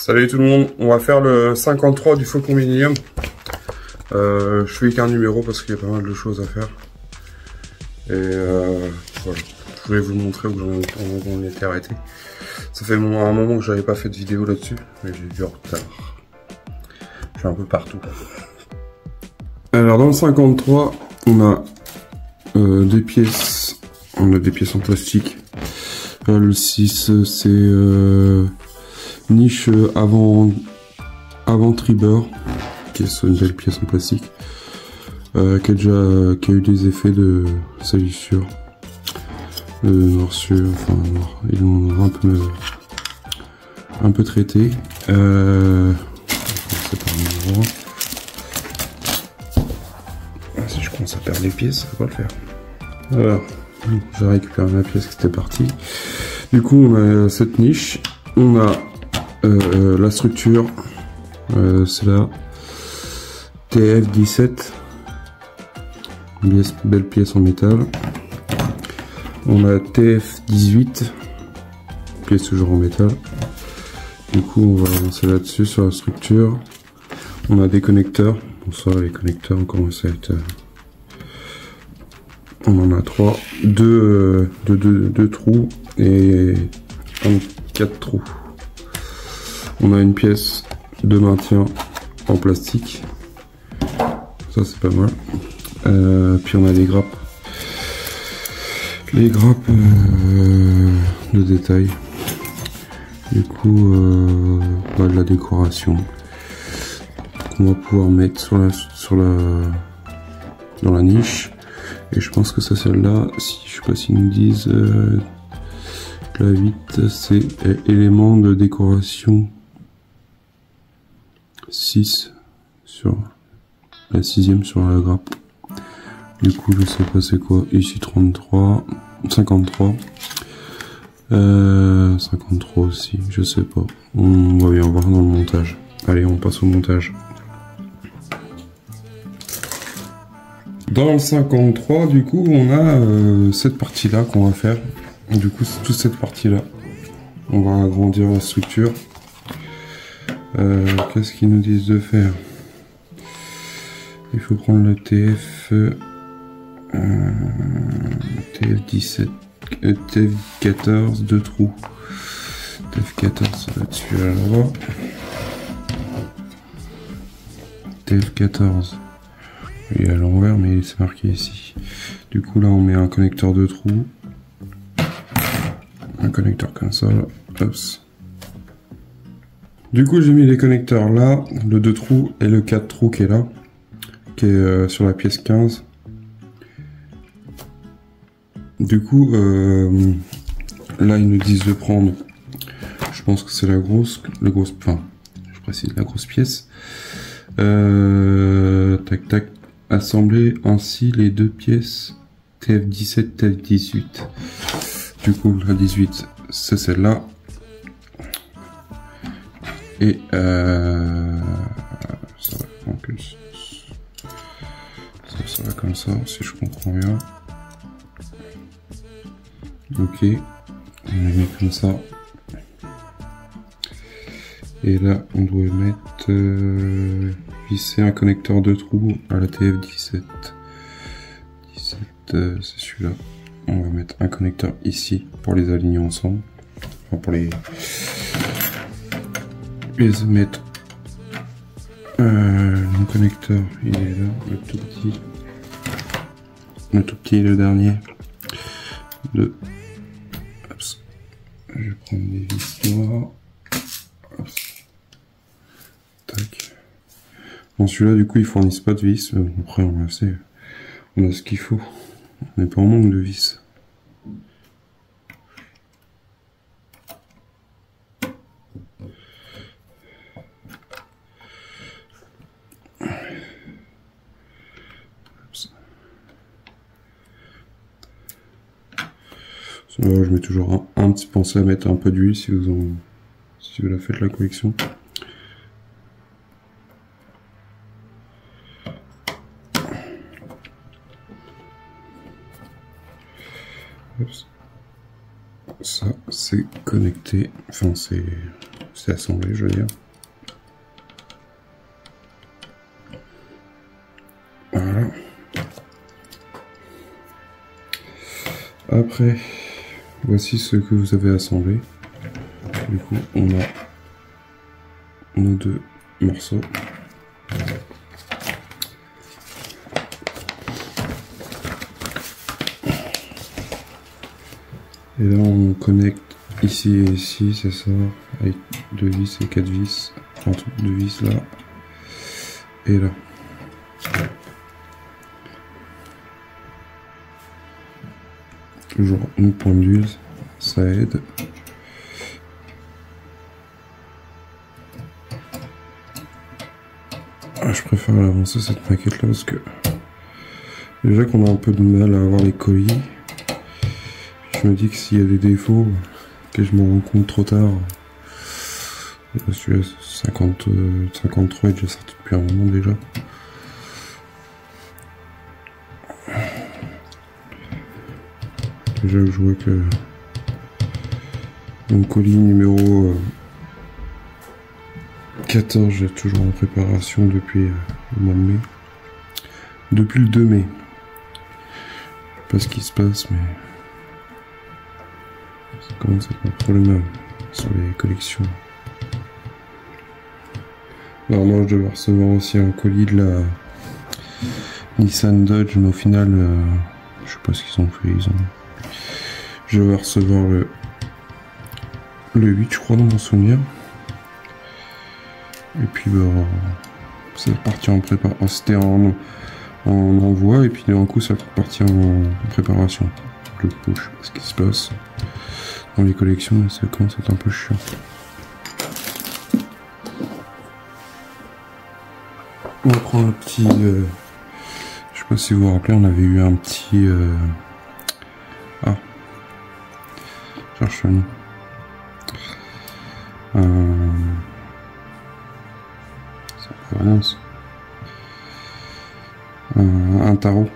Salut tout le monde, on va faire le 53 du Faucon Millenium. Je fais qu'un numéro parce qu'il y a pas mal de choses à faire. Et voilà, je voulais vous montrer où on était arrêté. Ça fait un moment que j'avais pas fait de vidéo là-dessus, mais j'ai du retard. Je suis un peu partout. Alors dans le 53, on a des pièces. On a des pièces en plastique. Le 6, c'est niche avant tribord, qui est une belle pièce en plastique, qui a eu des effets de salissure, de morsure, enfin ils l'ont un peu traité. Si je commence à perdre les pièces, ça va pas le faire. Alors, j'ai récupéré ma pièce qui était partie. Du coup, on a cette niche, on a la structure, c'est la TF17, belle pièce en métal. On a TF18, pièce toujours en métal. Du coup, on va avancer là-dessus sur la structure. On a des connecteurs. Bonsoir, les connecteurs, on commence à être. On en a 3, 2 trous et 4 trous. On a une pièce de maintien en plastique, ça c'est pas mal. Puis on a des grappes, les grappes de détail. Du coup, de la décoration qu'on va pouvoir mettre dans la niche. Et je pense que c'est celle-là, si je sais pas s'ils nous disent la 8, c'est élément de décoration 6 sur la 6ème sur la grappe. Du coup, je sais pas c'est quoi. Ici 33, 53, 53 aussi, je sais pas. On va bien voir dans le montage. Allez, on passe au montage. Dans le 53, du coup, on a cette partie-là qu'on va faire. Du coup, c'est toute cette partie-là. On va agrandir la structure. Qu'est-ce qu'ils nous disent de faire? Il faut prendre le TF17, TF14, 2 trous. TF14 là-dessus alors. TF14. Il est à l'envers, mais c'est marqué ici. Du coup, là, on met un connecteur de trous. Un connecteur comme ça, là. Hops. Du coup, j'ai mis les connecteurs là, le 2 trous et le 4 trous qui est là, qui est sur la pièce 15. Du coup, là, ils nous disent de prendre, je pense que c'est la grosse pièce. Tac, tac. Assembler ainsi les deux pièces TF17, TF18. Du coup, la 18, c'est celle-là. Et ça va en plus. Ça va comme ça, si je comprends bien. Ok. On les met comme ça. Et là, on doit mettre visser un connecteur de trous à la TF17. 17, c'est celui-là. On va mettre un connecteur ici pour les aligner ensemble. Enfin, pour les mettre. Mon connecteur, il est là, le tout petit. Le tout petit, le dernier. Hops. Je vais prendre des vis noires. Tac. Bon, celui-là, du coup, ils fournissent pas de vis. Après, on a ce qu'il faut. On n'est pas en manque de vis. Je mets toujours un petit pensez à mettre un peu d'huile si vous la faites la collection. Ça c'est connecté, enfin c'est c'est assemblé, je veux dire. Voilà. Après, voici ce que vous avez assemblé. Du coup, on a nos deux morceaux. Et là, on connecte ici et ici, c'est ça, avec 2 vis et 4 vis. Enfin, 2 vis là et là. Toujours une pendule, ça aide. Je préfère avancer cette maquette là parce que déjà qu'on a un peu de mal à avoir les colis. Je me dis que s'il y a des défauts, que je m'en rends compte trop tard. Celui-là, 53 est déjà sorti depuis un moment déjà. Déjà je vois que mon colis numéro 14, j'ai toujours en préparation depuis le mois de mai. Depuis le 2 mai. Je sais pas ce qui se passe, mais ça commence à être un problème sur les collections. Normalement, je devais recevoir aussi un colis de la Nissan Dodge, mais au final, je sais pas ce qu'ils ont fait. Je vais recevoir le 8, je crois, dans mon souvenir. Et puis, bah, c'est parti en préparation. C'était en envoi, et puis d'un coup, ça parti en préparation. Le coup, je sais pas ce qui se passe dans les collections, mais ça commence à être un peu chiant. On va prendre un petit... je sais pas si vous vous rappelez, on avait eu un petit... Ah, cherche le nom. Ça peut rien, ça. Un tarot.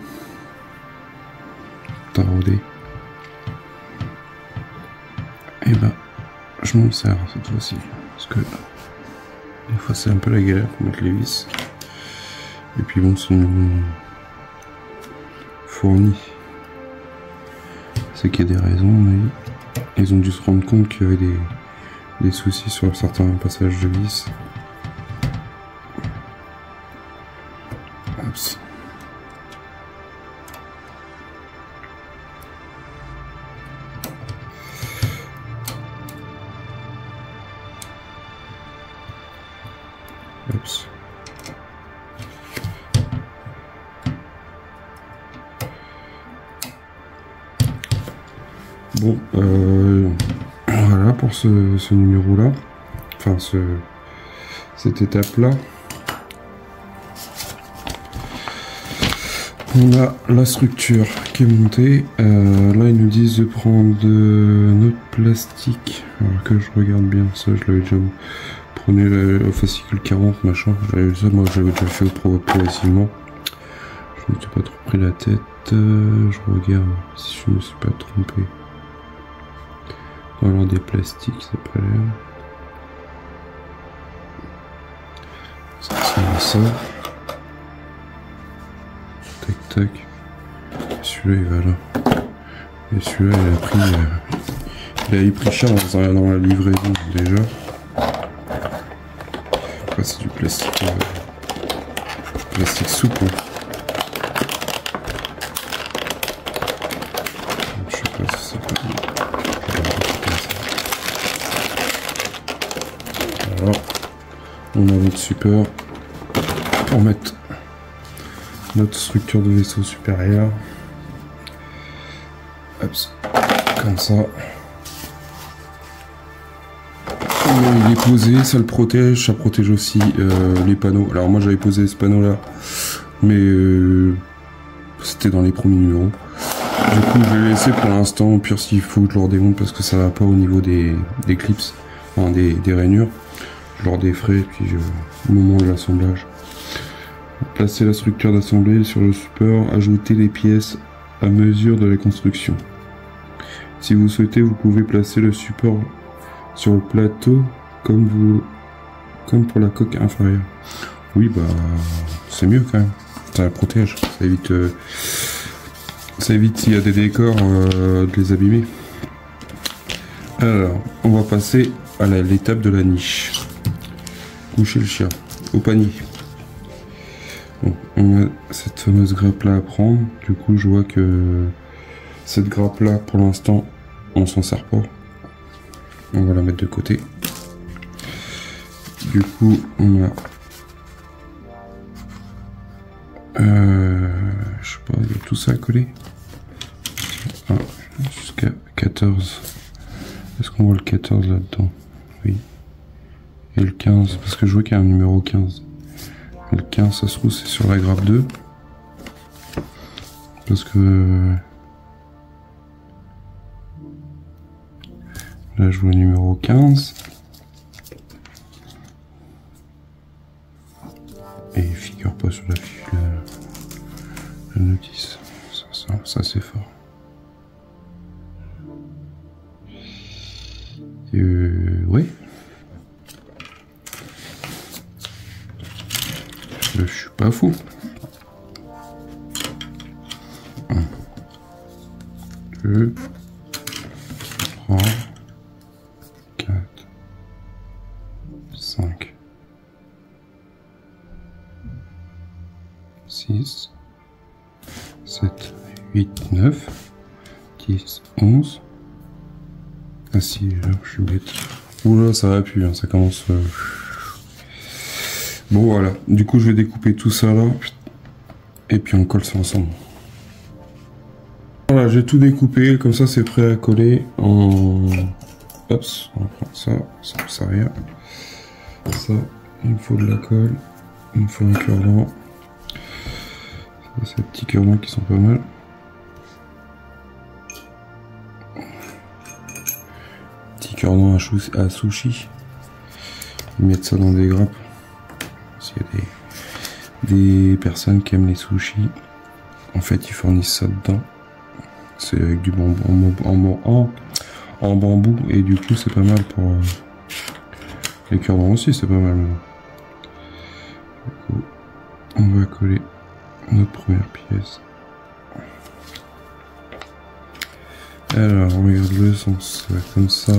Tarot D. Et ben, je m'en sers cette fois-ci. Parce que des fois c'est un peu la galère pour mettre les vis. Et puis bon, c'est une fourni. C'est qu'il y a des raisons, mais ils ont dû se rendre compte qu'il y avait des soucis sur certains passages de vis. Oups. Oups. Bon, voilà pour ce numéro-là, enfin cette étape-là. On a la structure qui est montée. Là, ils nous disent de prendre notre plastique. Alors que je regarde bien ça, je l'avais déjà... Prenez le fascicule 40, machin. J'avais ça, moi j'avais déjà fait progressivement. Je ne m'étais pas trop pris la tête. Je regarde si je ne me suis pas trompé. Alors des plastiques, ça pas l'air. Ça ressemble à ça. Tac tac. Celui-là il va là. Et celui-là il a pris cher dans la livraison déjà. Après c'est du plastique souple. Je sais pas si c'est pas... Alors, on a notre support pour mettre notre structure de vaisseau supérieur. Hop, comme ça. Il est posé, ça le protège, ça protège aussi les panneaux. Alors moi j'avais posé ce panneau là, mais c'était dans les premiers numéros. Du coup je vais laisser pour l'instant, au pire s'il faut je le redémonte parce que ça va pas au niveau des clips, enfin des rainures. Je leur défrais, puis au moment de l'assemblage. Placez la structure d'assemblée sur le support, ajoutez les pièces à mesure de la construction. Si vous souhaitez, vous pouvez placer le support sur le plateau comme pour la coque inférieure. Oui, bah c'est mieux quand même. Ça la protège, ça évite s'il y a des décors de les abîmer. Alors, on va passer à l'étape de la niche. Coucher le chien au panier. Bon, on a cette fameuse grappe là à prendre. Du coup, je vois que cette grappe là, pour l'instant, on s'en sert pas. On va la mettre de côté. Du coup, on a je sais pas, il y a tout ça à coller. Ah, jusqu'à 14. Est-ce qu'on voit le 14 là-dedans? Oui. Et le 15, parce que je vois qu'il y a un numéro 15. Le 15, ça se trouve, c'est sur la grappe 2. Parce que... là, je vois le numéro 15. Et il figure pas sur la fiche la notice. Ça c'est fort. Ouais. Je suis pas fou. 1, 2, 3, 4, 5, 6, 7, 8, 9, 10, 11. Ah si, là, je suis bête. Oula, ça va plus, hein, ça commence... Bon, voilà. Du coup, je vais découper tout ça, là. Et puis, on colle ça ensemble. Voilà, j'ai tout découpé. Comme ça, c'est prêt à coller en... Hop, on va prendre ça. Ça ne sert à rien. Ça, il me faut de la colle. Il me faut un cure-dent. Ces petits cure-dents qui sont pas mal. Cure-dent à sushi. Ils mettent ça dans des grappes. S'il y a des personnes qui aiment les sushis, en fait ils fournissent ça dedans. C'est avec du bambou en bambou, et du coup c'est pas mal pour les cure-dents aussi, c'est pas mal. Du coup, on va coller notre première pièce. Alors on regarde le sens comme ça.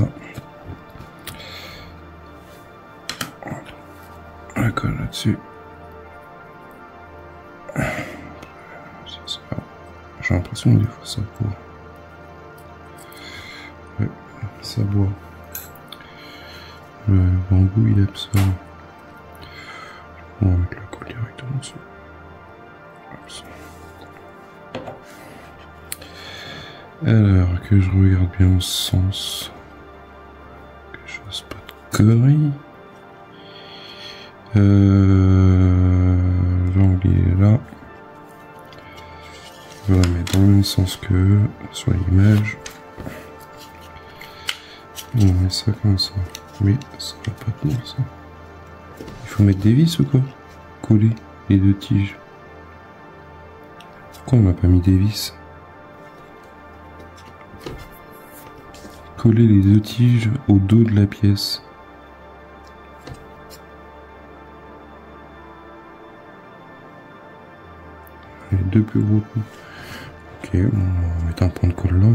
On la colle là-dessus. J'ai l'impression que des fois ça boit. Ouais, ça boit. Le bambou il absorbe. On va mettre la colle directement dessus. Alors que je regarde bien le sens. Que je fasse pas de conneries. L'angle il est là. Je vais la mettre dans le même sens que eux, sur l'image. On met ça comme ça. Oui, ça va pas tenir ça. Il faut mettre des vis ou quoi? Coller les deux tiges. Pourquoi on n'a pas mis des vis? Coller les deux tiges au dos de la pièce. Les deux plus gros coups. Ok, bon, on va mettre un point de colle là.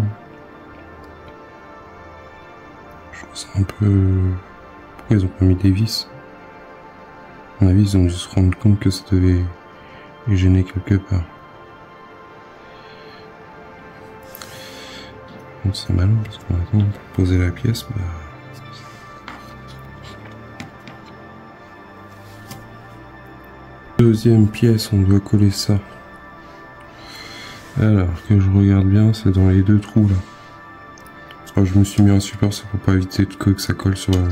Je trouve ça un peu... Pourquoi ils ont pas mis des vis? À mon avis, ils ont dû se rendre compte que ça devait les gêner quelque part. Donc c'est malin parce qu'on attend pour poser la pièce. Bah... Deuxième pièce, on doit coller ça. Alors que je regarde bien, c'est dans les deux trous là. Alors, je me suis mis en support, c'est pour pas éviter que ça colle sur le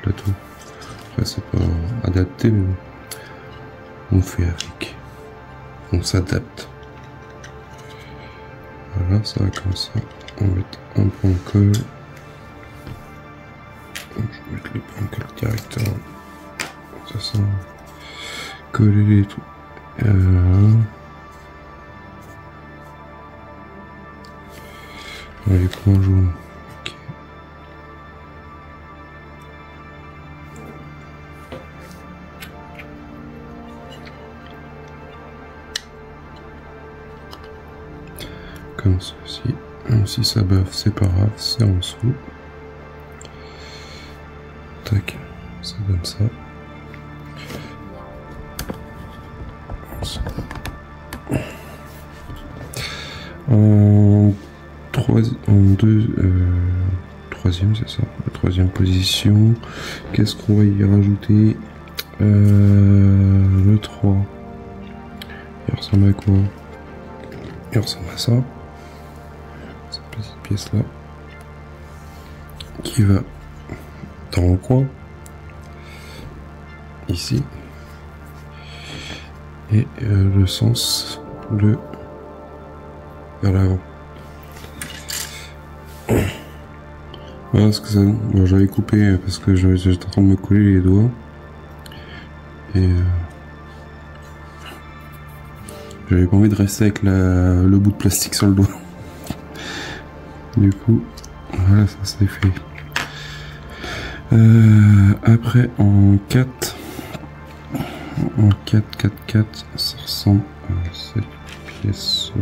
plateau. Après c'est pas adapté, mais on fait avec. On s'adapte. Voilà, ça va comme ça. On va mettre un point de colle. Je vais mettre les points de colle directement. Ça sent coller les trous. Les points jaunes. Okay. comme ceci. Même si ça bave, c'est pas grave, c'est en dessous. Tac, ça donne ça. Troisième, c'est ça, la troisième position. Qu'est-ce qu'on va y rajouter? Le 3. Il ressemble à quoi? Il ressemble à ça. Cette petite pièce là. Qui va dans le coin. Ici. Et le sens de vers l'avant. Voilà ce que ça donne. Bon, j'avais coupé parce que j'étais en train de me coller les doigts. Et j'avais pas envie de rester avec le bout de plastique sur le doigt. Du coup, voilà, ça c'est fait. Après, en 4, ça ressemble à cette pièce.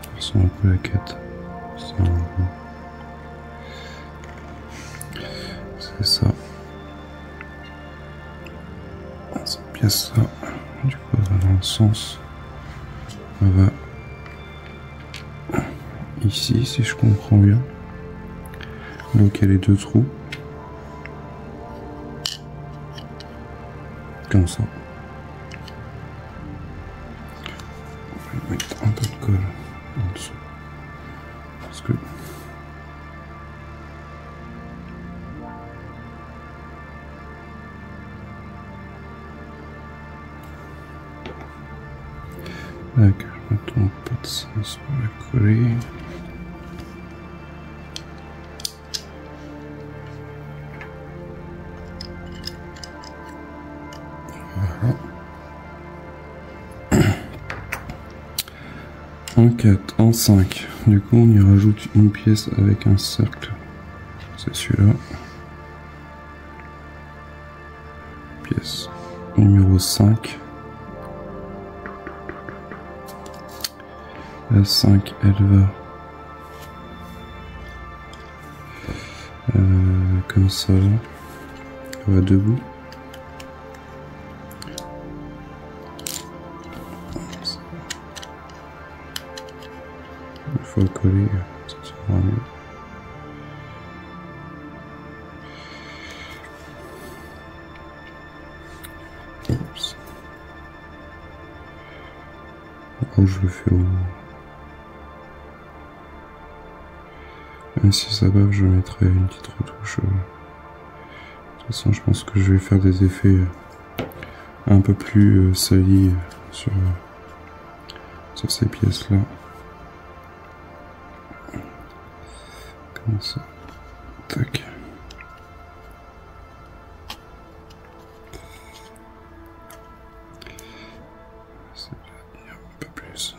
Ça ressemble un peu à la 4. C'est ça. Cette pièce là, du coup, elle va dans le sens. Elle va ici, si je comprends bien. Donc il y a les deux trous. Comme ça. On va mettre un peu de colle en dessous. Parce que là, que je me trompe pas de sens pour la coller. Voilà. En 4, en 5. Du coup, on y rajoute une pièce avec un cercle. C'est celui-là. Pièce numéro 5. La 5, elle va comme ça. Elle va debout. Il faut le coller, ça sera mieux. Oups. Oh, je le fais au... Même si ça bave, je mettrai une petite retouche. De toute façon, je pense que je vais faire des effets un peu plus salis sur ces pièces-là. Comme ça. Tac. C'est bien, un peu plus.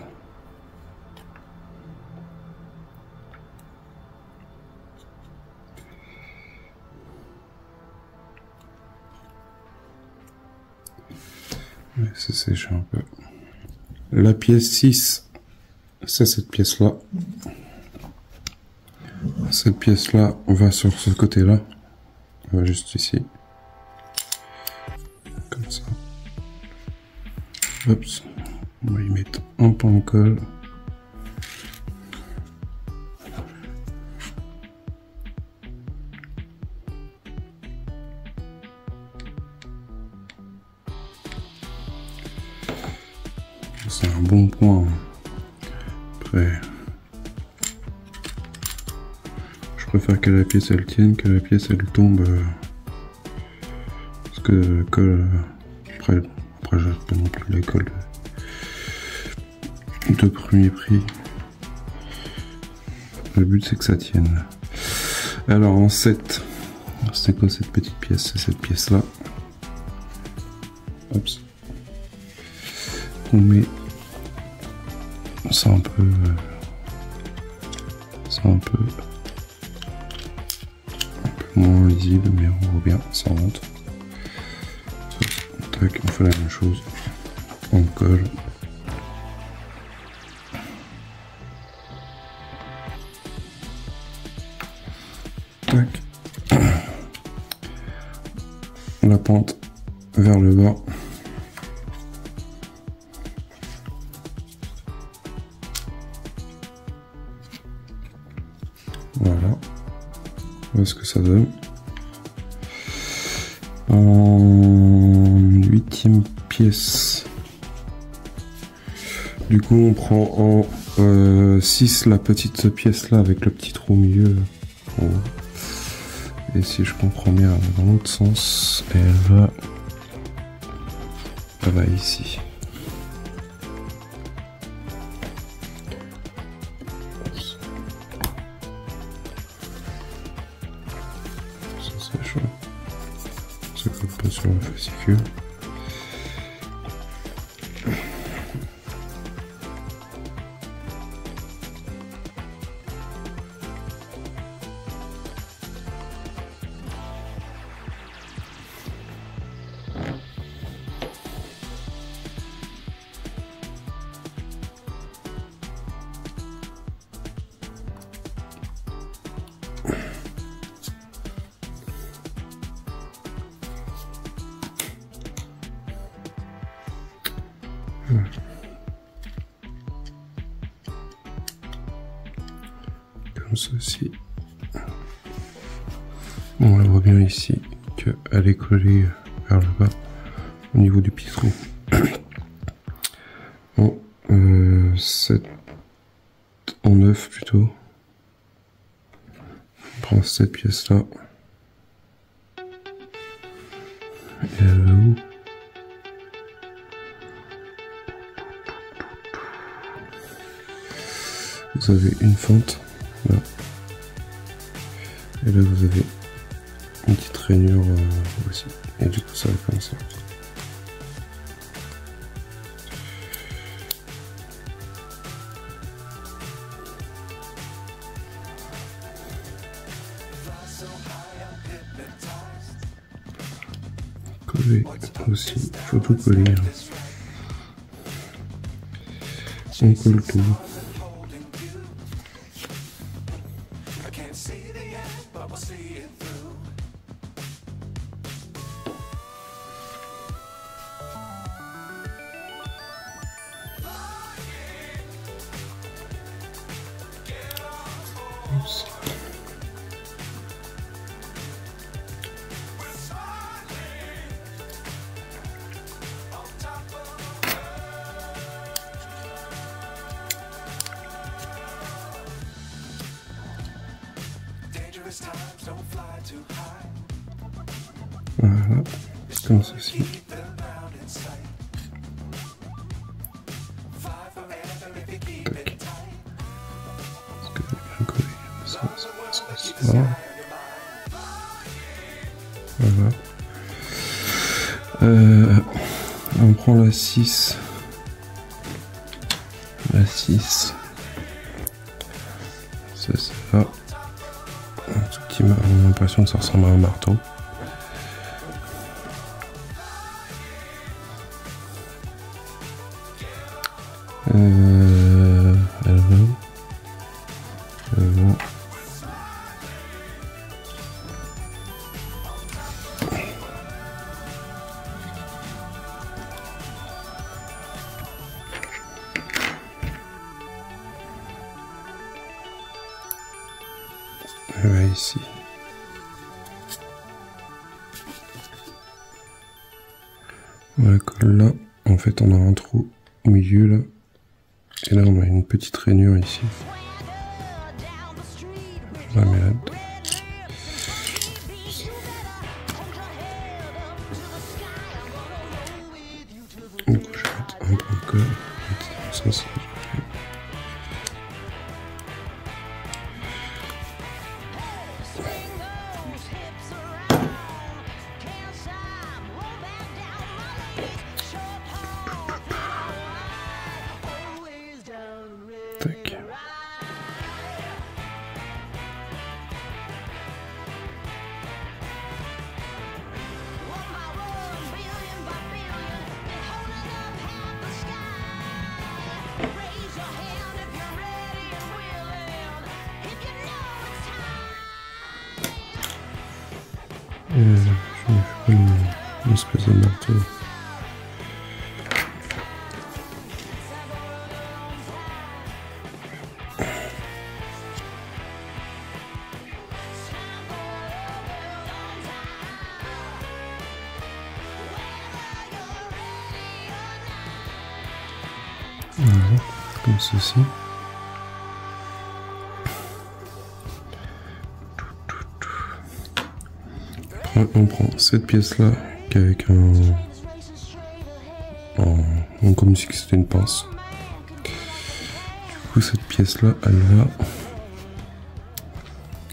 Ouais, c'est séché un peu. La pièce 6, c'est cette pièce-là. Cette pièce-là, on va sur ce côté-là. On va juste ici. Comme ça. Hop. On va y mettre un pan de colle. C'est un bon point. Après, je préfère que la pièce elle tienne, que la pièce elle tombe. Parce que colle. Après j'ai pas non plus la colle de premier prix. Le but c'est que ça tienne. Alors en 7, c'est quoi cette petite pièce? C'est cette pièce là. Hop. On met ça un peu, moins lisible, mais on voit bien, ça rentre. Tac, on fait la même chose, on colle. Tac. La pente vers le bas. Voilà. Voilà ce que ça donne. En 8e pièce. Du coup, on prend en 6 la petite pièce là avec le petit trou au milieu. Là. Et si je comprends bien, dans l'autre sens, elle va ici. Ça c'est chaud. Ça colle pas sur le fascicule. Comme ceci. On la voit bien ici qu'elle est collée vers le bas au niveau du petit trou. En 7, en 9 plutôt. On prend cette pièce là. Et elle va où? Vous avez une fente là, et là vous avez une petite rainure aussi, et du coup ça va comme ça. Coller aussi, il faut tout coller. On colle tout. Oups. Voilà, comme ceci. Tac. Est-ce que j'ai bien collé ça, voilà. On prend la 6. La 6. Ça c'est là. Un tout petit marteau. On a l'impression que ça ressemble à un marteau. Elle va où? Elle va. Elle va ici. On la colle là. En fait, on a un trou au milieu là. Et là, on a une petite rainure ici. Je la mets là-dedans. Du coup, je vais mettre un point de colle. Ça, c'est... Tac. une espèce de marteau. Voilà, comme ceci. On prend cette pièce là avec comme si c'était une pince. Du coup cette pièce là elle va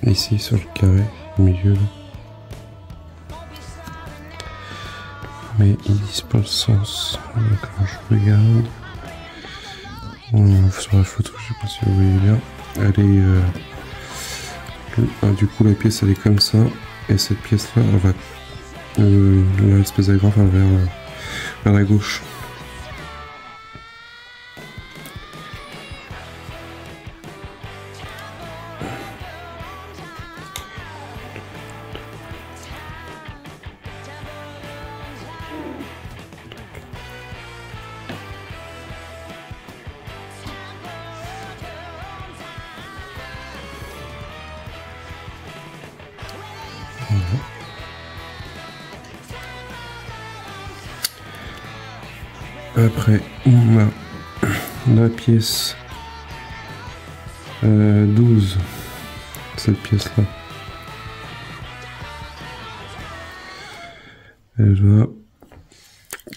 ici sur le carré au milieu là. Mais ils disent pas le sens. Donc quand je regarde sur la photo, je sais pas si vous voyez bien, elle est du coup la pièce elle est comme ça. Et cette pièce-là, elle va, l'espèce d'agrafe, elle va vers la gauche. Après, on a la pièce 12, cette pièce-là. Elle va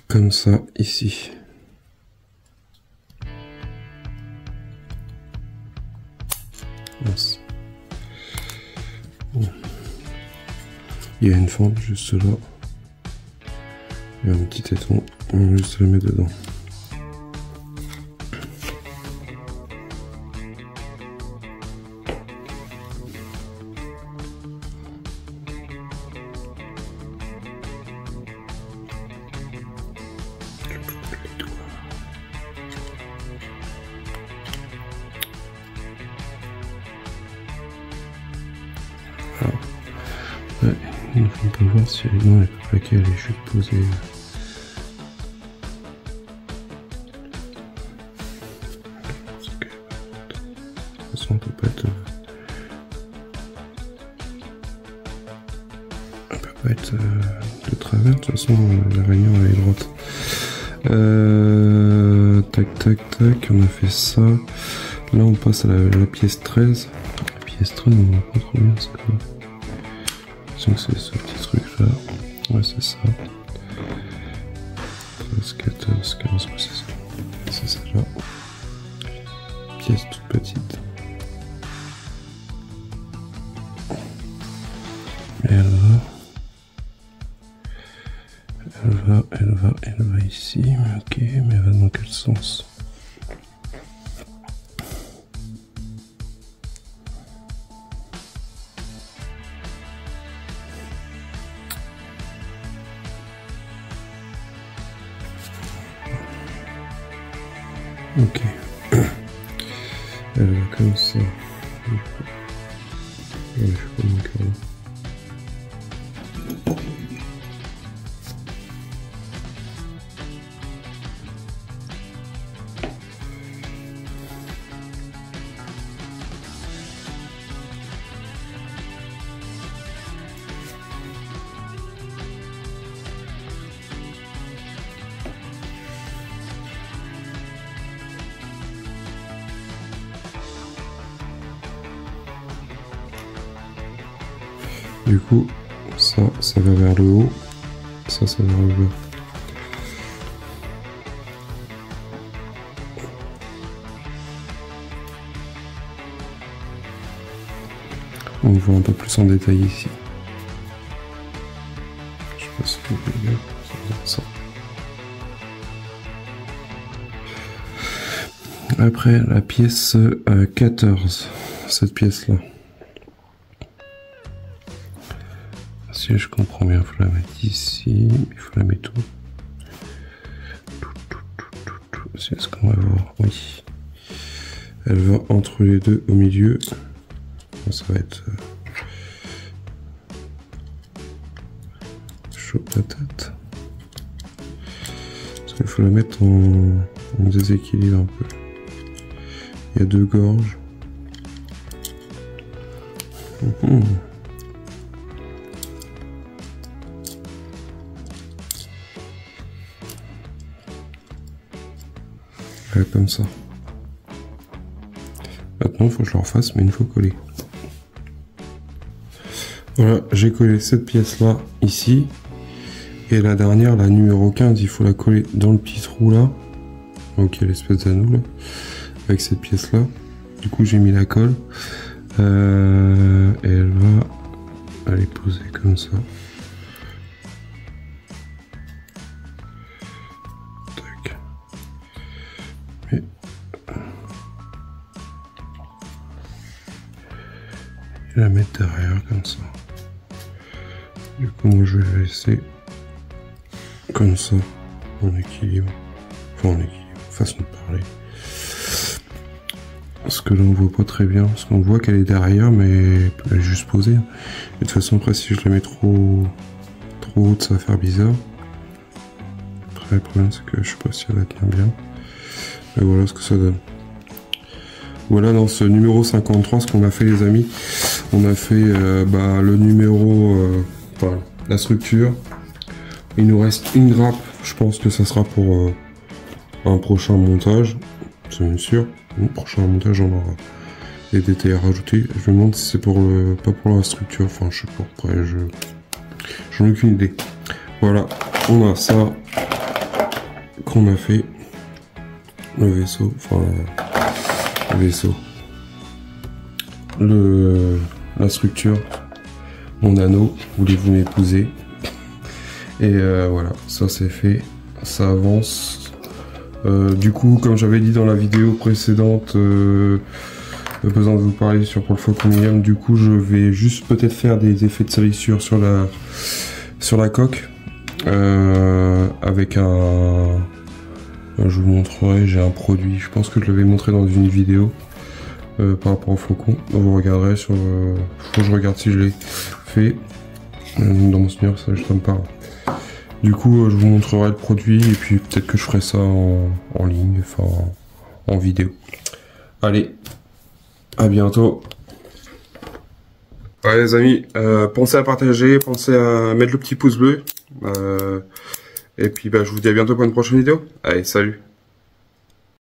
comme ça, ici. Mince. Bon. Il y a une fente juste là. Il y a un petit téton, on va juste le mettre dedans. Alors, ouais, on peut voir si elle est dans les plaqués, elle est juste posée. De toute façon, on peut pas être. On peut pas être de travers, de toute façon, la réunion elle est droite. Tac, tac, tac, on a fait ça. Là, on passe à la pièce 13. La pièce 13, on voit pas trop bien ce que. Donc c'est ce petit truc là, ouais c'est ça, 13, 14, 15, c'est ça là, pièce toute petite, et elle va ici, mais ok, mais elle va dans quel sens? Ok, elle va comme ça. Je fais pas mon cœur là. Du coup, ça va vers le haut, ça vers le bas. On voit un peu plus en détail ici. Je sais pas si vous voyez ça. Après, la pièce 14, cette pièce-là. Si je comprends bien, il faut la mettre ici, il faut la mettre où? C'est ce qu'on va voir, oui. Elle va entre les deux au milieu. Bon, ça va être chaud patate. Il faut la mettre en déséquilibre un peu. Il y a 2 gorges. Ouais, comme ça. Maintenant, il faut que je le refasse, mais une fois collé. Voilà, j'ai collé cette pièce-là, ici. Et la dernière, la numéro 15, il faut la coller dans le petit trou là. Donc il y a l'espèce d'anneau là. Avec cette pièce-là. Du coup, j'ai mis la colle. Et elle va aller poser comme ça. Tac. Et la mettre derrière comme ça. Du coup, moi je vais la laisser comme ça, en équilibre. Enfin, en équilibre, façon de parler. Parce que là on voit pas très bien, parce qu'on voit qu'elle est derrière, mais elle est juste posée. Et de toute façon, après, si je la mets trop haute, ça va faire bizarre. Après, le problème, c'est que je sais pas si elle va tenir bien. Mais voilà ce que ça donne. Voilà, dans ce numéro 53, ce qu'on a fait, les amis. On a fait le numéro, enfin, la structure. Il nous reste une grappe. Je pense que ça sera pour un prochain montage. C'est bien sûr. Le prochain montage, on aura des détails à rajouter. Je me demande si c'est pour pas pour la structure. Enfin, je sais pas. Après, j'en ai aucune idée. Voilà, on a ça qu'on a fait. Le vaisseau, enfin le vaisseau. La structure. Mon anneau. Voulez-vous m'épouser? Et voilà, ça c'est fait. Ça avance. Du coup, comme j'avais dit dans la vidéo précédente, besoin de vous parler pour le Faucon Millenium, du coup je vais juste peut-être faire des effets de salissure sur la coque, avec je vous montrerai, j'ai un produit, je pense que je l'avais montré dans une vidéo par rapport au Faucon. Vous regarderez faut que je regarde si je l'ai fait dans mon seigneur, ça je t'en parle. Du coup, je vous montrerai le produit et puis peut-être que je ferai ça en ligne, enfin en vidéo. Allez, à bientôt. Ouais les amis, pensez à partager, pensez à mettre le petit pouce bleu. Et puis je vous dis à bientôt pour une prochaine vidéo. Allez, salut.